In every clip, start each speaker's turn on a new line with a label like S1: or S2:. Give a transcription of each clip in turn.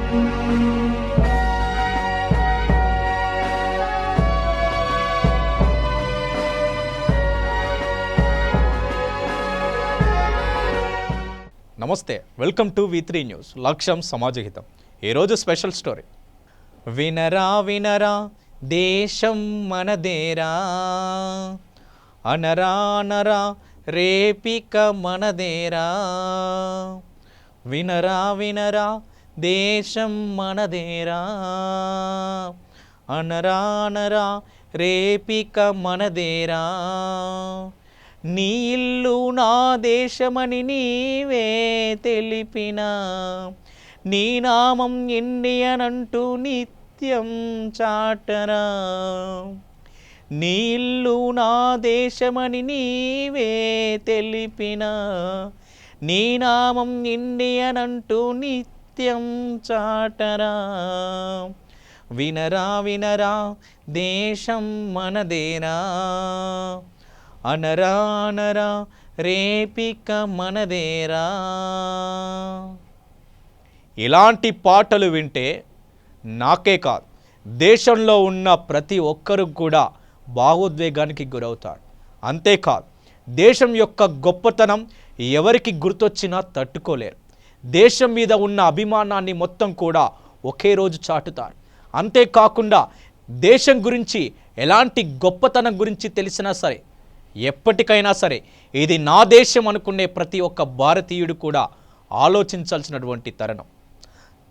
S1: నమస్తే, welcome to V3 news. లక్ష్యం సమాజహితం. ఈరోజు స్పెషల్ స్టోరీ. వినరా వినరా దేశం మనదేరా, అనరా అనరా రేపిక మనదేరా. వినరా వినరా దేశం మనదేరా, అనరా అనరా రేపిక మనదేరా. నీ ఇల్లు నా దేశమని నీవే తెలిపిన, నీ నామం ఇండియన్ అంటూ నిత్యం చాటరా. నీ ఇల్లు నా దేశమని నీవే తెలిపిన, నీ నామం ఇండియన్ అంటూ నిత్యం చాటరా. వినరా వినరా దేశం మనదేరా, అనరా అనరా రేపిక మనదేరా. ఇలాంటి పాటలు వింటే నాకే కాదు, దేశంలో ఉన్న ప్రతి ఒక్కరు కూడా భావోద్వేగానికి గురవుతారు. అంతేకాదు, దేశం యొక్క గొప్పతనం ఎవరికి గుర్తొచ్చినా తట్టుకోలేరు. దేశం మీద ఉన్న అభిమానాన్ని మొత్తం కూడా ఒకే రోజు చాటుతారు. అంతేకాకుండా దేశం గురించి ఎలాంటి గొప్పతనం గురించి తెలిసినా సరే, ఎప్పటికైనా సరే ఇది నా దేశం అనుకునే ప్రతి ఒక్క భారతీయుడు కూడా ఆలోచించాల్సినటువంటి తరుణం.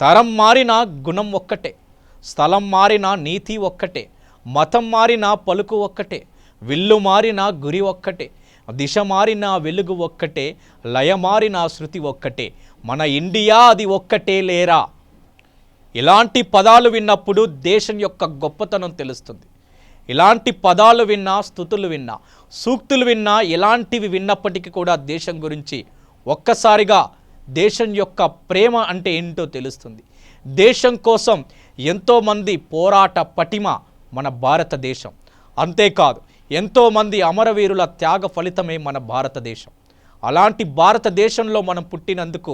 S1: తరం మారిన గుణం ఒక్కటే, స్థలం మారిన నీతి ఒక్కటే, మతం మారిన పలుకు ఒక్కటే, విల్లు మారిన గురి ఒక్కటే, దిశ మారిన వెలుగు ఒక్కటే, లయ మారిన శృతి ఒక్కటే, మన ఇండియా అది ఒక్కటే లేరా. ఇలాంటి పదాలు విన్నప్పుడు దేశం యొక్క గొప్పతనం తెలుస్తుంది. ఇలాంటి పదాలు విన్నా, స్తుతులు విన్నా, సూక్తులు విన్నా, ఎలాంటివి విన్నప్పటికీ కూడా దేశం గురించి ఒక్కసారిగా దేశం యొక్క ప్రేమ అంటే ఏంటో తెలుస్తుంది. దేశం కోసం ఎంతోమంది పోరాట పటిమ మన భారతదేశం. అంతేకాదు, ఎంతోమంది అమరవీరుల త్యాగ ఫలితమే మన భారతదేశం. అలాంటి భారతదేశంలో మనం పుట్టినందుకు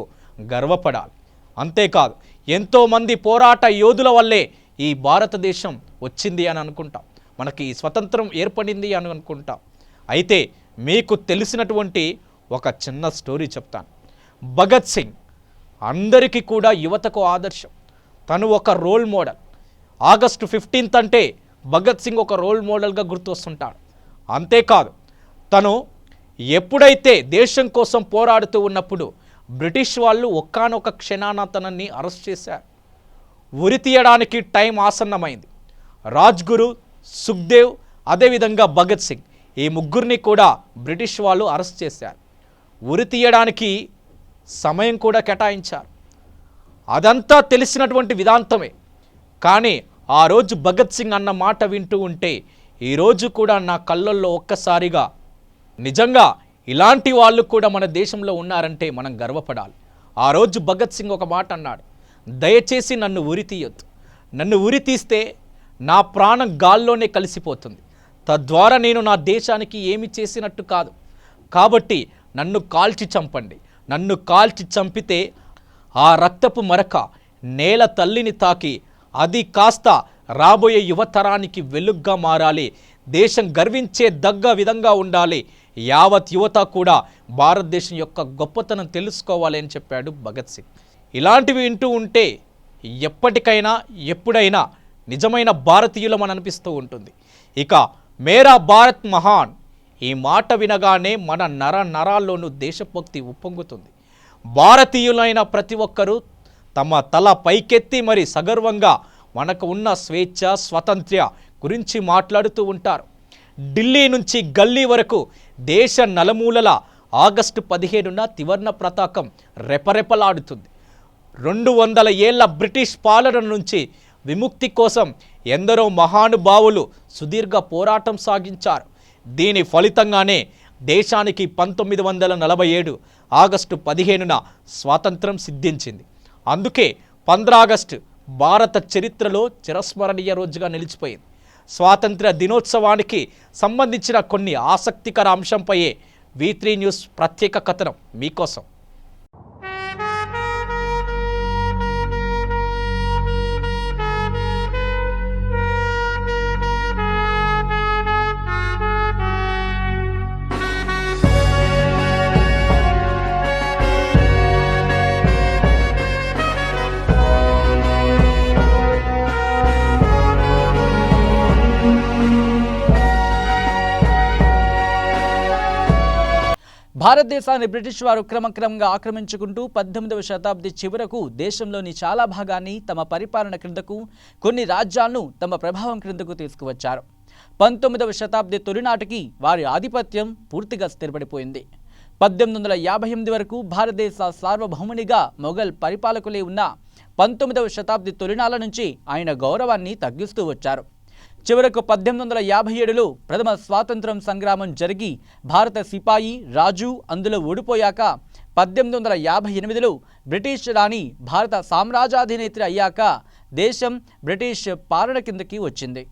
S1: గర్వపడాలి. అంతేకాదు, ఎంతోమంది పోరాట యోధుల వల్లే ఈ భారతదేశం వచ్చింది అని అనుకుంటాం, మనకి స్వతంత్రం ఏర్పడింది అని అనుకుంటాం. అయితే మీకు తెలిసినటువంటి ఒక చిన్న స్టోరీ చెప్తాను. భగత్ సింగ్ అందరికీ కూడా యువతకు ఆదర్శం. తను ఒక రోల్ మోడల్. ఆగస్టు 15 అంటే భగత్ సింగ్ ఒక రోల్ మోడల్గా గుర్తొస్తుంటాడు. అంతేకాదు, తను ఎప్పుడైతే దేశం కోసం పోరాడుతూ ఉన్నప్పుడు బ్రిటిష్ వాళ్ళు ఒక్కానొక క్షణాన తనని అరెస్ట్ చేశారు. ఉరి తీయడానికి టైం ఆసన్నమైంది. రాజ్గురు, సుఖ్దేవ్, అదేవిధంగా భగత్ సింగ్, ఈ ముగ్గురిని కూడా బ్రిటిష్ వాళ్ళు అరెస్ట్ చేశారు. ఉరి తీయడానికి సమయం కూడా కేటాయించారు. అదంతా తెలిసినటువంటి విధాంతమే. కానీ ఆ రోజు భగత్ సింగ్ అన్న మాట వింటూ ఉంటే ఈరోజు కూడా నా కళ్ళల్లో ఒక్కసారిగా నిజంగా ఇలాంటి వాళ్ళు కూడా మన దేశంలో ఉన్నారంటే మనం గర్వపడాలి. ఆ రోజు భగత్ సింగ్ ఒక మాట అన్నాడు, దయచేసి నన్ను ఉరి తీయొద్దు. నన్ను ఉరి తీస్తే నా ప్రాణం గాల్లోనే కలిసిపోతుంది. తద్వారా నేను నా దేశానికి ఏమి చేసినట్టు కాదు. కాబట్టి నన్ను కాల్చి చంపండి. నన్ను కాల్చి చంపితే ఆ రక్తపు మరక నేల తల్లిని తాకి అది కాస్త రాబోయే యువతరానికి వెలుగ్గా మారాలి. దేశం గర్వించే దగ్గ విధంగా ఉండాలి. యావత్ యువత కూడా భారతదేశం యొక్క గొప్పతనం తెలుసుకోవాలి అని చెప్పాడు భగత్ సింగ్. ఇలాంటివి వింటూ ఉంటే ఎప్పటికైనా ఎప్పుడైనా నిజమైన భారతీయులం అని అనిపిస్తూ ఉంటుంది. ఇక మేరా భారత్ మహాన్, ఈ మాట వినగానే మన నరాల్లోనూ దేశభక్తి ఉప్పొంగుతుంది. భారతీయులైన ప్రతి ఒక్కరూ తమ తల పైకెత్తి మరి సగర్వంగా మనకు ఉన్న స్వేచ్ఛ, స్వతంత్ర్య గురించి మాట్లాడుతూ ఉంటారు. ఢిల్లీ నుంచి గల్లీ వరకు దేశ నలుమూలల ఆగస్టు 15న త్రివర్ణ పతాకం రెపరెపలాడుతుంది. 200 ఏళ్ల బ్రిటిష్ పాలన నుంచి విముక్తి కోసం ఎందరో మహానుభావులు సుదీర్ఘ పోరాటం సాగించారు. దీని ఫలితంగానే దేశానికి 1947 ఆగస్టు 15న స్వాతంత్రం సిద్ధించింది. అందుకే 15 ఆగస్టు భారత చరిత్రలో చిరస్మరణీయ రోజుగా నిలిచిపోయింది. స్వాతంత్ర దినోత్సవానికి సంబంధించిన కొన్ని ఆసక్తికర అంశంపైయే V3 న్యూస్ ప్రత్యేక కథనం మీకోసం.
S2: భారతదేశాన్ని బ్రిటిష్ వారు క్రమక్రమంగా ఆక్రమించుకుంటూ 18వ శతాబ్ది చివరకు దేశంలోని చాలా భాగాన్ని తమ పరిపాలన క్రిందకు, కొన్ని రాజ్యాలను తమ ప్రభావం క్రిందకు తీసుకువచ్చారు. 19వ శతాబ్ది తొలినాటికి వారి ఆధిపత్యం పూర్తిగా స్థిరపడిపోయింది. 1858 వరకు భారతదేశ సార్వభౌమునిగా మొఘల్ పరిపాలకులే ఉన్న 19వ శతాబ్ది తొలినాల నుంచి ఆయన గౌరవాన్ని తగ్గిస్తూ వచ్చారు. చివరకు 1857లో ప్రథమ స్వాతంత్రం సంగ్రామం జరిగి భారత సిపాయి రాజు అందులో ఓడిపోయాక 1858లో బ్రిటిష్ రాణి భారత సామ్రాజ్యాధినేత్రి అయ్యాక దేశం బ్రిటిష్ పాలన కిందకి వచ్చింది.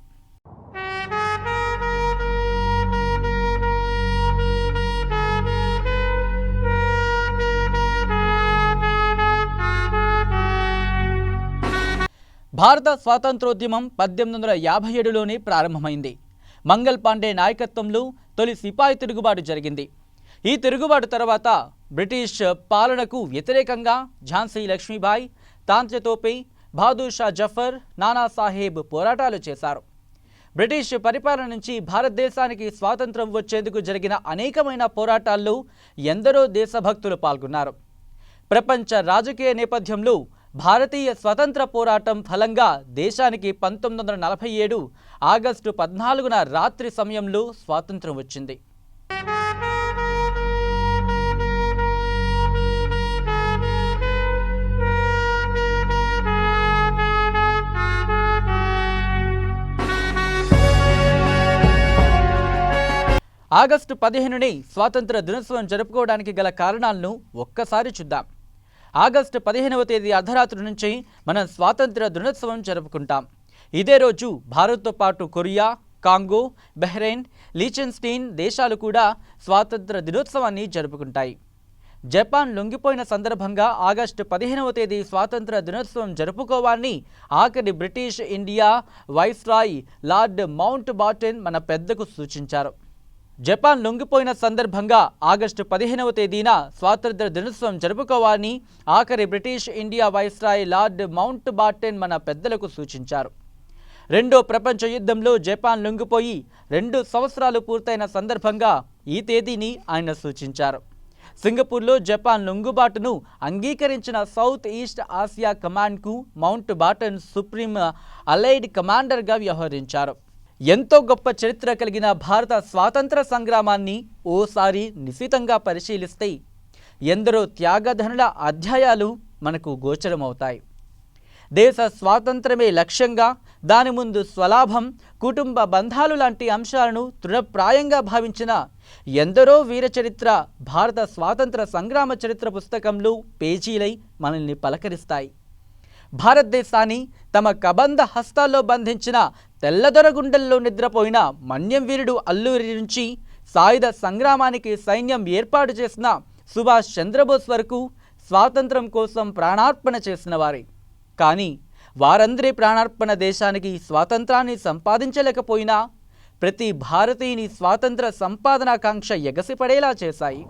S2: భారత స్వాతంత్రోద్యమం 1857లోనే ప్రారంభమైంది. మంగల్ పాండే నాయకత్వంలో తొలి సిపాయి తిరుగుబాటు జరిగింది. ఈ తిరుగుబాటు తర్వాత బ్రిటిష్ పాలనకు వ్యతిరేకంగా ఝాన్సీ లక్ష్మీబాయి, తాంత్య తోపే, బహదూర్ షా జఫర్, నానాసాహెబ్ పోరాటాలు చేశారు. బ్రిటిష్ పరిపాలన నుంచి భారతదేశానికి స్వాతంత్రం వచ్చేందుకు జరిగిన అనేకమైన పోరాటాల్లో ఎందరో దేశభక్తులు పాల్గొన్నారు. ప్రపంచ రాజకీయ నేపథ్యంలో భారతీయ స్వతంత్ర పోరాటం ఫలంగా దేశానికి 1947 ఆగస్టు 14న రాత్రి సమయంలో స్వాతంత్రం వచ్చింది. ఆగస్టు 15ని స్వాతంత్ర దినోత్సవం జరుపుకోవడానికి గల కారణాలను ఒక్కసారి చూద్దాం. ఆగస్టు 15వ తేదీ అర్ధరాత్రి నుంచి మనం స్వాతంత్ర దినోత్సవం జరుపుకుంటాం. ఇదే రోజు భారత్తో పాటు కొరియా, కాంగో, బహ్రెయిన్, లీచెన్స్టీన్ దేశాలు కూడా స్వాతంత్ర దినోత్సవాన్ని జరుపుకుంటాయి. జపాన్ లొంగిపోయిన సందర్భంగా ఆగస్టు 15వ తేదీ స్వాతంత్ర దినోత్సవం జరుపుకోవాలని ఆఖరి British India viceroy Lord Mountbatten మన పెద్దకు సూచించారు. జపాన్ లొంగిపోయిన సందర్భంగా ఆగస్టు 15వ తేదీన స్వాతంత్ర దినోత్సవం జరుపుకోవాలని ఆఖరి British India viceroy Lord Mountbatten మన పెద్దలకు సూచించారు. రెండో ప్రపంచ యుద్ధంలో జపాన్ లొంగిపోయి 2 సంవత్సరాలు పూర్తయిన సందర్భంగా ఈ తేదీని ఆయన సూచించారు. సింగపూర్లో జపాన్ లొంగుబాటును అంగీకరించిన సౌత్ ఈస్ట్ ఆసియా కమాండ్కు మౌంట్ బాటన్ సుప్రీం అలైడ్ కమాండర్గా వ్యవహరించారు. ఎంతో గొప్ప చరిత్ర కలిగిన భారత స్వాతంత్ర సంగ్రామాన్ని ఓసారి నిశితంగా పరిశీలిస్తే ఎందరో త్యాగధనుల అధ్యాయాలు మనకు గోచరమవుతాయి. దేశ స్వాతంత్రమే లక్ష్యంగా, దాని ముందు స్వలాభం, కుటుంబ బంధాలు లాంటి అంశాలను తృణప్రాయంగా భావించిన ఎందరో వీర చరిత్ర భారత స్వాతంత్ర సంగ్రామ చరిత్ర పుస్తకంలో పేజీలై మనల్ని పలకరిస్తాయి. భారతదేశాన్ని తమ కబంధ హస్తాల్లో బంధించిన తెల్లదొర గుండెల్లో నిద్రపోయిన మన్యం వీరుడు అల్లూరి నుంచి సాయుధ సంగ్రామానికి సైన్యం ఏర్పాటు చేసిన సుభాష్ చంద్రబోస్ వరకు స్వాతంత్రం కోసం ప్రాణార్పణ చేసిన వారే. కానీ వారందరి ప్రాణార్పణ దేశానికి స్వాతంత్రాన్ని సంపాదించలేకపోయినా ప్రతి భారతీయుని స్వాతంత్ర సంపాదనాకాంక్ష ఎగసిపడేలా చేశాయి.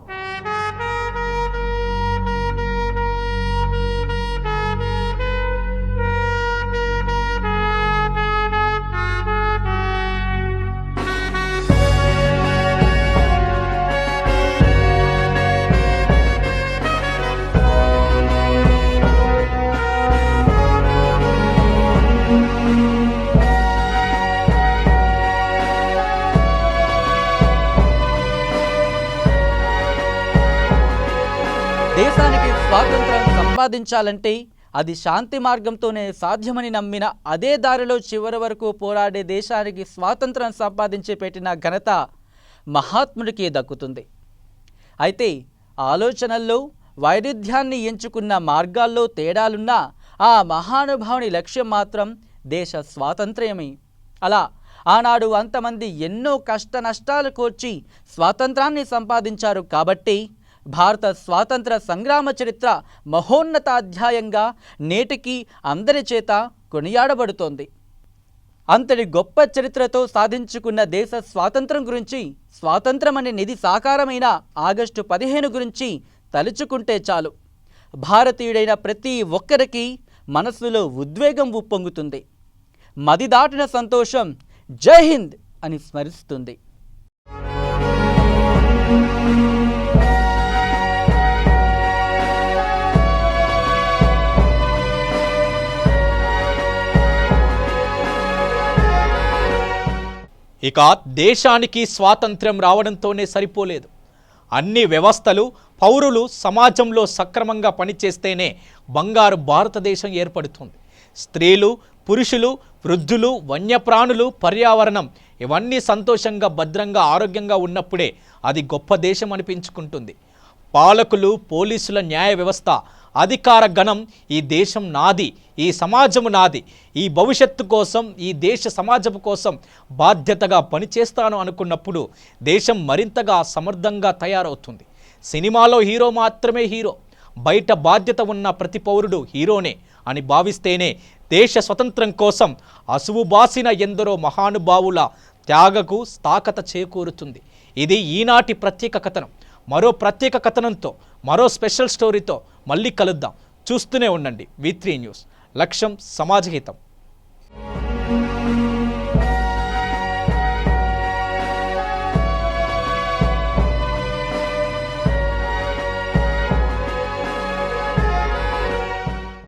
S2: దేశానికి స్వాతంత్రం సంపాదించాలంటే అది శాంతి మార్గంతోనే సాధ్యమని నమ్మిన అదే దారిలో చివరి వరకు పోరాడే దేశానికి స్వాతంత్రం సంపాదించి పెట్టిన ఘనత మహాత్ముడికి దక్కుతుంది. అయితే ఆలోచనల్లో వైరుధ్యాన్ని ఎంచుకున్న మార్గాల్లో తేడాలున్నా ఆ మహానుభావుని లక్ష్యం మాత్రం దేశ స్వాతంత్ర్యమే. అలా ఆనాడు అంతమంది ఎన్నో కష్ట నష్టాలు కోర్చి స్వాతంత్రాన్ని సంపాదించారు కాబట్టి భారత స్వాతంత్ర సంగ్రామ చరిత్ర మహోన్నత అధ్యాయంగా నేటికి అందరి చేత కొనియాడబడుతోంది. అంతటి గొప్ప చరిత్రతో సాధించుకున్న దేశ స్వాతంత్రం గురించి, స్వాతంత్రం అనే నిధి సాకారమైన ఆగస్టు 15 గురించి తలుచుకుంటే చాలు భారతీయుడైన ప్రతి ఒక్కరికి మనసులో ఉద్వేగం ఉప్పొంగుతుంది. మది దాటిన సంతోషం జై హింద్ అని స్మరిస్తుంది.
S1: ఇక దేశానికి స్వాతంత్ర్యం రావడంతోనే సరిపోలేదు. అన్ని వ్యవస్థలు, పౌరులు సమాజంలో సక్రమంగా పనిచేస్తేనే బంగారు భారతదేశం ఏర్పడుతుంది. స్త్రీలు, పురుషులు, వృద్ధులు, వన్యప్రాణులు, పర్యావరణం ఇవన్నీ సంతోషంగా, భద్రంగా, ఆరోగ్యంగా ఉన్నప్పుడే అది గొప్ప దేశం అనిపించుకుంటుంది. పాలకులు, పోలీసుల న్యాయ వ్యవస్థ, అధికార గణం ఈ దేశం నాది, ఈ సమాజము నాది, ఈ భవిష్యత్తు కోసం, ఈ దేశ సమాజం కోసం బాధ్యతగా పనిచేస్తాను అనుకున్నప్పుడు దేశం మరింతగా సమర్థంగా తయారవుతుంది. సినిమాలో హీరో మాత్రమే హీరో, బయట బాధ్యత ఉన్న ప్రతి పౌరుడు హీరోనే అని భావిస్తేనే దేశ స్వతంత్రం కోసం అసువుబాసిన ఎందరో మహానుభావుల త్యాగకు స్థాకత చేకూరుతుంది. ఇది ఈనాటి ప్రత్యేక కథనం. మరో ప్రత్యేక కథనంతో, మరో స్పెషల్ స్టోరీతో మళ్ళీ కలుద్దాం. చూస్తూనే ఉండండి V3 న్యూస్. లక్ష్యం సమాజహితం.